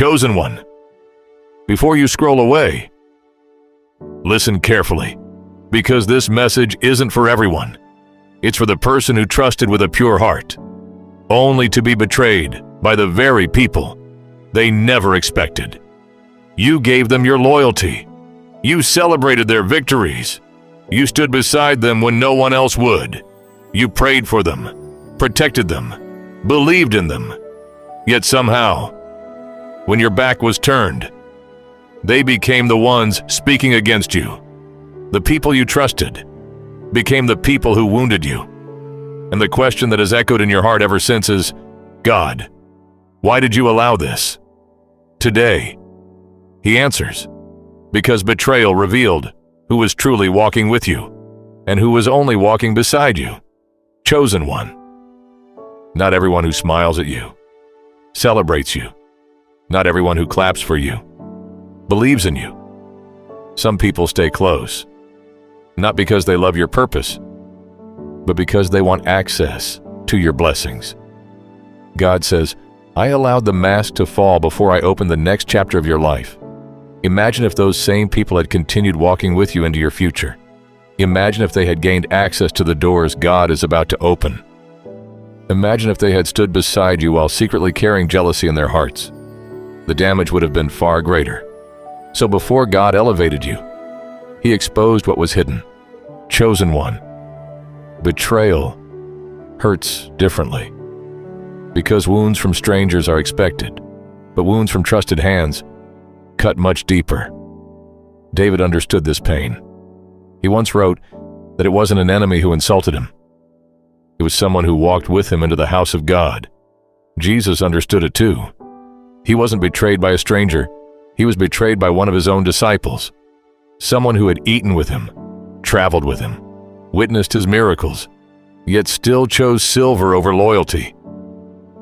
Chosen one. Before you scroll away, listen carefully, because this message isn't for everyone. It's for the person who trusted with a pure heart, only to be betrayed by the very people they never expected. You gave them your loyalty. You celebrated their victories. You stood beside them when no one else would. You prayed for them, protected them, believed in them. Yet somehow, when your back was turned, they became the ones speaking against you. The people you trusted became the people who wounded you. And the question that has echoed in your heart ever since is, God, why did you allow this? Today, He answers, because betrayal revealed who was truly walking with you and who was only walking beside you. Chosen one. Not everyone who smiles at you, celebrates you. Not everyone who claps for you, believes in you. Some people stay close, not because they love your purpose, but because they want access to your blessings. God says, I allowed the mask to fall before I opened the next chapter of your life. Imagine if those same people had continued walking with you into your future. Imagine if they had gained access to the doors God is about to open. Imagine if they had stood beside you while secretly carrying jealousy in their hearts. The damage would have been far greater. So before God elevated you, He exposed what was hidden. Chosen one. Betrayal hurts differently, because wounds from strangers are expected, but wounds from trusted hands cut much deeper. David understood this pain. He once wrote that it wasn't an enemy who insulted him. It was someone who walked with him into the house of God. Jesus understood it too. He wasn't betrayed by a stranger. He was betrayed by one of His own disciples, someone who had eaten with Him, traveled with Him, witnessed His miracles, yet still chose silver over loyalty.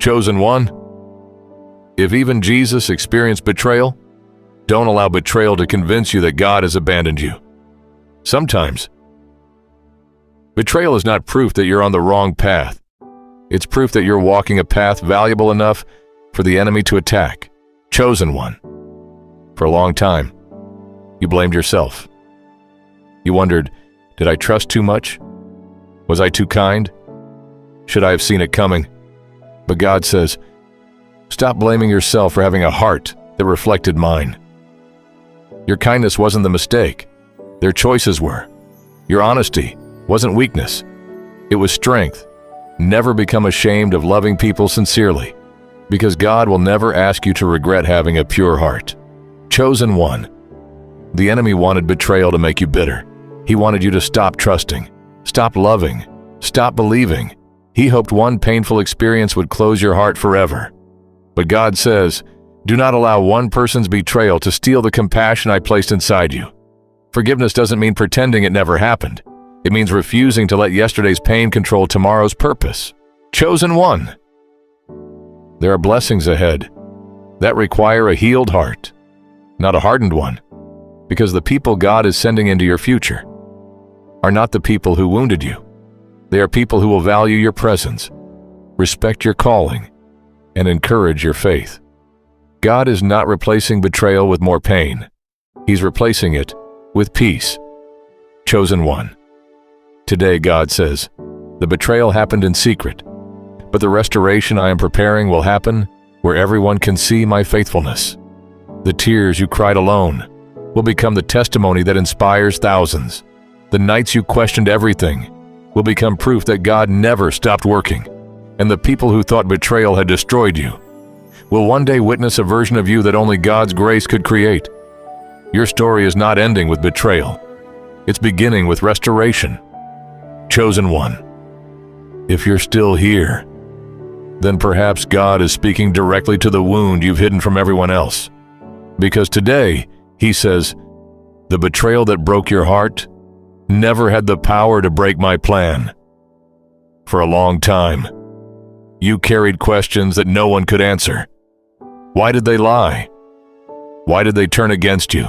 Chosen one. If even Jesus experienced betrayal, don't allow betrayal to convince you that God has abandoned you. Sometimes, betrayal is not proof that you're on the wrong path. It's proof that you're walking a path valuable enough for the enemy to attack. Chosen one. For a long time, you blamed yourself. You wondered, did I trust too much? Was I too kind? Should I have seen it coming? But God says, stop blaming yourself for having a heart that reflected mine. Your kindness wasn't the mistake. Their choices were. Your honesty wasn't weakness. It was strength. Never become ashamed of loving people sincerely, because God will never ask you to regret having a pure heart. Chosen one. The enemy wanted betrayal to make you bitter. He wanted you to stop trusting, stop loving, stop believing. He hoped one painful experience would close your heart forever. But God says, do not allow one person's betrayal to steal the compassion I placed inside you. Forgiveness doesn't mean pretending it never happened. It means refusing to let yesterday's pain control tomorrow's purpose. Chosen one. There are blessings ahead that require a healed heart, not a hardened one, because the people God is sending into your future are not the people who wounded you. They are people who will value your presence, respect your calling, and encourage your faith. God is not replacing betrayal with more pain. He's replacing it with peace. Chosen one. Today, God says, the betrayal happened in secret, but the restoration I am preparing will happen where everyone can see my faithfulness. The tears you cried alone will become the testimony that inspires thousands. The nights you questioned everything will become proof that God never stopped working, and the people who thought betrayal had destroyed you will one day witness a version of you that only God's grace could create. Your story is not ending with betrayal. It's beginning with restoration. Chosen one. If you're still here, then perhaps God is speaking directly to the wound you've hidden from everyone else. Because today, He says, the betrayal that broke your heart never had the power to break my plan. For a long time, you carried questions that no one could answer. Why did they lie? Why did they turn against you?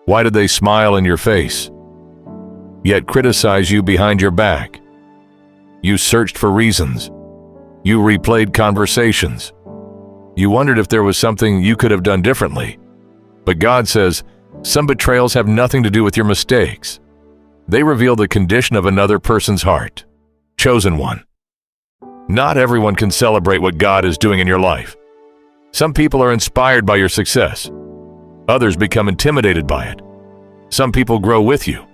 Why did they smile in your face, yet criticize you behind your back? You searched for reasons. You replayed conversations. You wondered if there was something you could have done differently. But God says, some betrayals have nothing to do with your mistakes. They reveal the condition of another person's heart. Chosen one. Not everyone can celebrate what God is doing in your life. Some people are inspired by your success. Others become intimidated by it. Some people grow with you.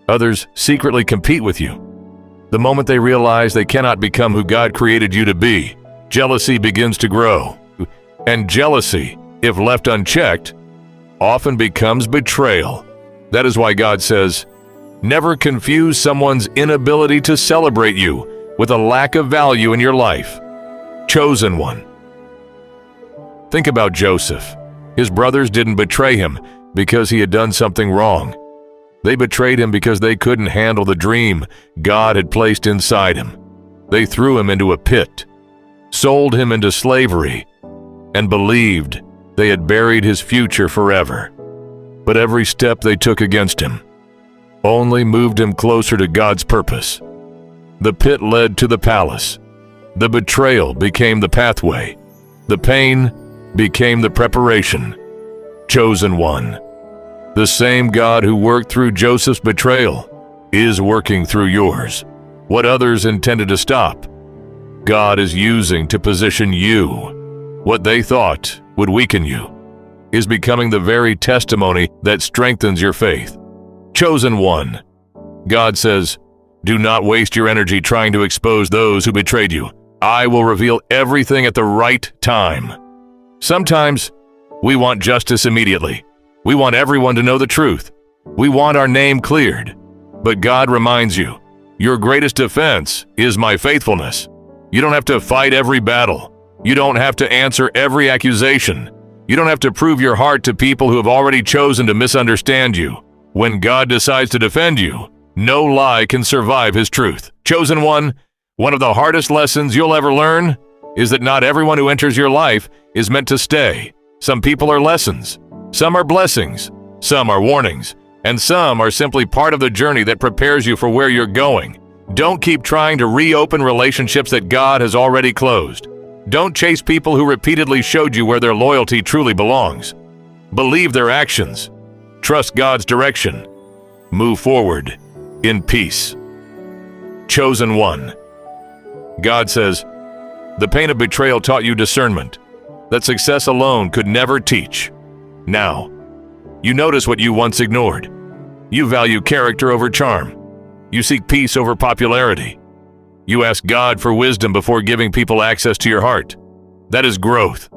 Others secretly compete with you. The moment they realize they cannot become who God created you to be, jealousy begins to grow. And jealousy, if left unchecked, often becomes betrayal. That is why God says, never confuse someone's inability to celebrate you with a lack of value in your life. Chosen one. Think about Joseph. His brothers didn't betray him because he had done something wrong. They betrayed him because they couldn't handle the dream God had placed inside him. They threw him into a pit, sold him into slavery, and believed they had buried his future forever. But every step they took against him only moved him closer to God's purpose. The pit led to the palace. The betrayal became the pathway. The pain became the preparation. Chosen one. The same God who worked through Joseph's betrayal is working through yours. What others intended to stop, God is using to position you. What they thought would weaken you is becoming the very testimony that strengthens your faith. Chosen one. God says, do not waste your energy trying to expose those who betrayed you. I will reveal everything at the right time. Sometimes we want justice immediately. We want everyone to know the truth. We want our name cleared. But God reminds you, your greatest defense is my faithfulness. You don't have to fight every battle. You don't have to answer every accusation. You don't have to prove your heart to people who have already chosen to misunderstand you. When God decides to defend you, no lie can survive his truth. Chosen one, one of the hardest lessons you'll ever learn is that not everyone who enters your life is meant to stay. Some people are lessons. Some are blessings, some are warnings, and some are simply part of the journey that prepares you for where you're going. Don't keep trying to reopen relationships that God has already closed. Don't chase people who repeatedly showed you where their loyalty truly belongs. Believe their actions. Trust God's direction. Move forward in peace. Chosen one. God says, the pain of betrayal taught you discernment that success alone could never teach. Now, you notice what you once ignored. You value character over charm. You seek peace over popularity. You ask God for wisdom before giving people access to your heart. That is growth.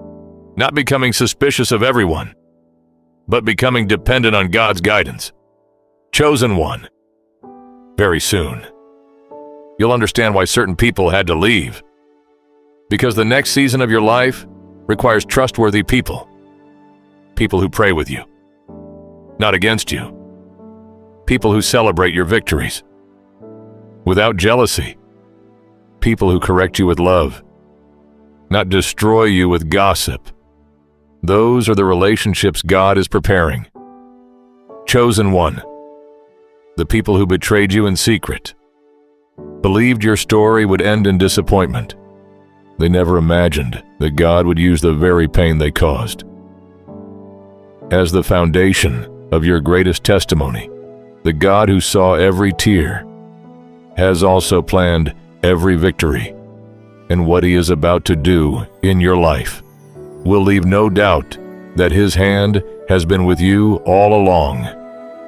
Not becoming suspicious of everyone, but becoming dependent on God's guidance. Chosen one. Very soon, you'll understand why certain people had to leave. Because the next season of your life requires trustworthy people. People who pray with you, not against you. People who celebrate your victories without jealousy. People who correct you with love, not destroy you with gossip. Those are the relationships God is preparing. Chosen one. The people who betrayed you in secret, believed your story would end in disappointment. They never imagined that God would use the very pain they caused as the foundation of your greatest testimony. The God who saw every tear has also planned every victory, and what he is about to do in your life will leave no doubt that his hand has been with you all along.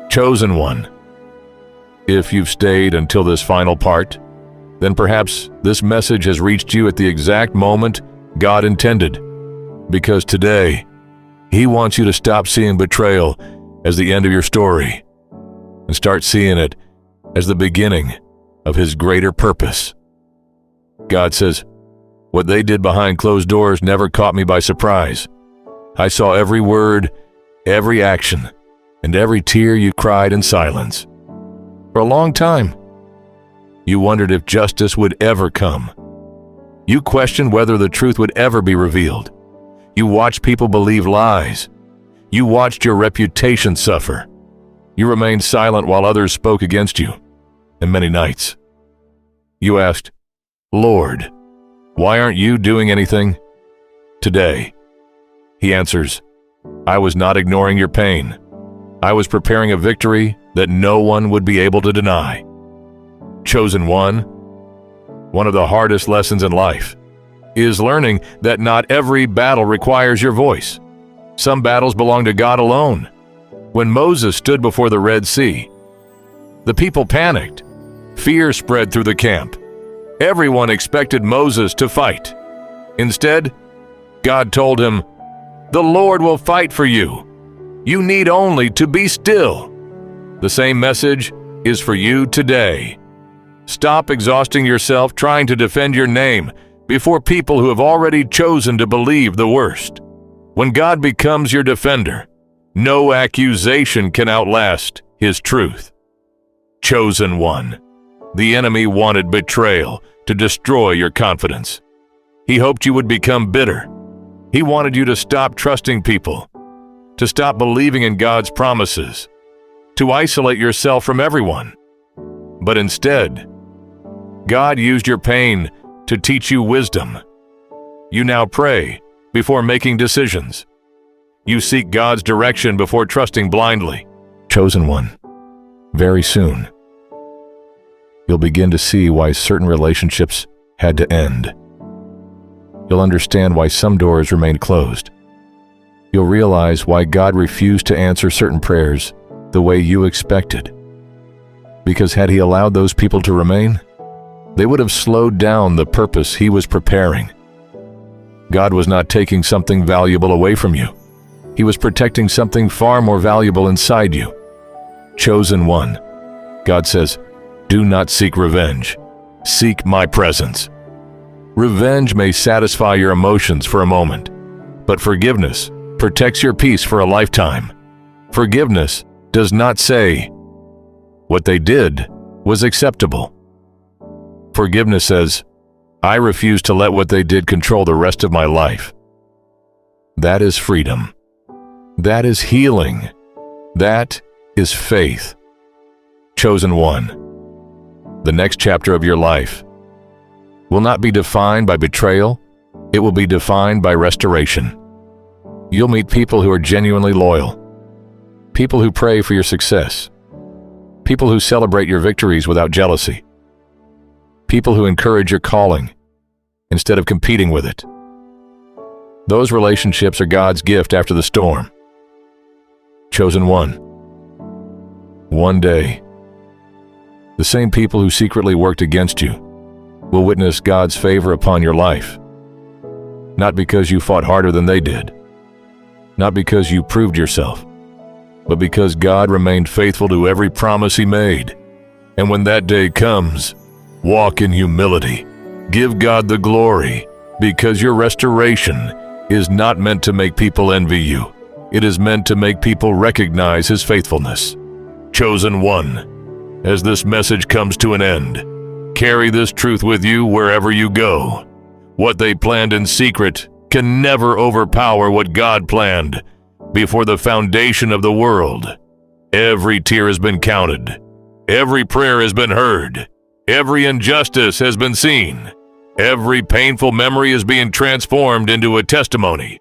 Chosen one. If you've stayed until this final part, then perhaps this message has reached you at the exact moment God intended, because today, he wants you to stop seeing betrayal as the end of your story and start seeing it as the beginning of his greater purpose. God says, what they did behind closed doors never caught me by surprise. I saw every word, every action, and every tear you cried in silence. For a long time, you wondered if justice would ever come. You questioned whether the truth would ever be revealed. You watched people believe lies. You watched your reputation suffer. You remained silent while others spoke against you. And many nights, you asked, Lord, why aren't you doing anything? today? He answers, I was not ignoring your pain. I was preparing a victory that no one would be able to deny. Chosen one of the hardest lessons in life is learning that not every battle requires your voice. Some battles belong to God alone. When Moses stood before the Red Sea, the people panicked. Fear spread through the camp. Everyone expected Moses to fight. Instead, God told him, "The Lord will fight for you. You need only to be still." The same message is for you today. Stop exhausting yourself trying to defend your name before people who have already chosen to believe the worst. When God becomes your defender, no accusation can outlast His truth. Chosen one. The enemy wanted betrayal to destroy your confidence. He hoped you would become bitter. He wanted you to stop trusting people, to stop believing in God's promises, to isolate yourself from everyone. But instead, God used your pain to teach you wisdom. You now pray before making decisions. You seek God's direction before trusting blindly. Chosen one. Very soon, you'll begin to see why certain relationships had to end. You'll understand why some doors remained closed. You'll realize why God refused to answer certain prayers the way you expected. Because had He allowed those people to remain, they would have slowed down the purpose He was preparing. God was not taking something valuable away from you. He was protecting something far more valuable inside you. Chosen one. God says, do not seek revenge. Seek my presence. Revenge may satisfy your emotions for a moment, but forgiveness protects your peace for a lifetime. Forgiveness does not say, what they did was acceptable. Forgiveness says, I refuse to let what they did control the rest of my life. That is freedom. That is healing. That is faith. Chosen one. The next chapter of your life will not be defined by betrayal. It will be defined by restoration. You'll meet people who are genuinely loyal, people who pray for your success, people who celebrate your victories without jealousy, people who encourage your calling instead of competing with it. Those relationships are God's gift after the storm. Chosen one. One day, the same people who secretly worked against you will witness God's favor upon your life. Not because you fought harder than they did, not because you proved yourself, but because God remained faithful to every promise He made. And when that day comes, walk in humility. Give God the glory, because your restoration is not meant to make people envy you. It is meant to make people recognize His faithfulness. Chosen one, as this message comes to an end, carry this truth with you wherever you go. What they planned in secret can never overpower what God planned before the foundation of the world. Every tear has been counted. Every prayer has been heard. Every injustice has been seen. Every painful memory is being transformed into a testimony.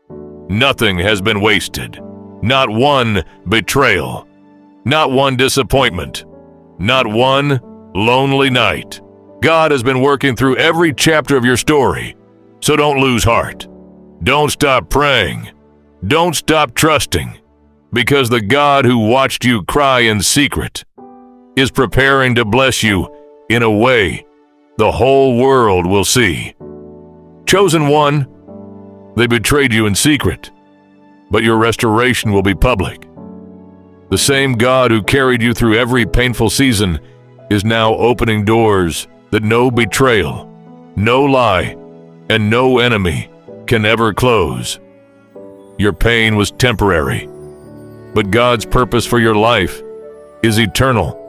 Nothing has been wasted. Not one betrayal. Not one disappointment. Not one lonely night. God has been working through every chapter of your story, so don't lose heart. Don't stop praying. Don't stop trusting, because the God who watched you cry in secret is preparing to bless you in a way the whole world will see. Chosen one, they betrayed you in secret, but your restoration will be public. The same God who carried you through every painful season is now opening doors that no betrayal, no lie, and no enemy can ever close. Your pain was temporary, but God's purpose for your life is eternal.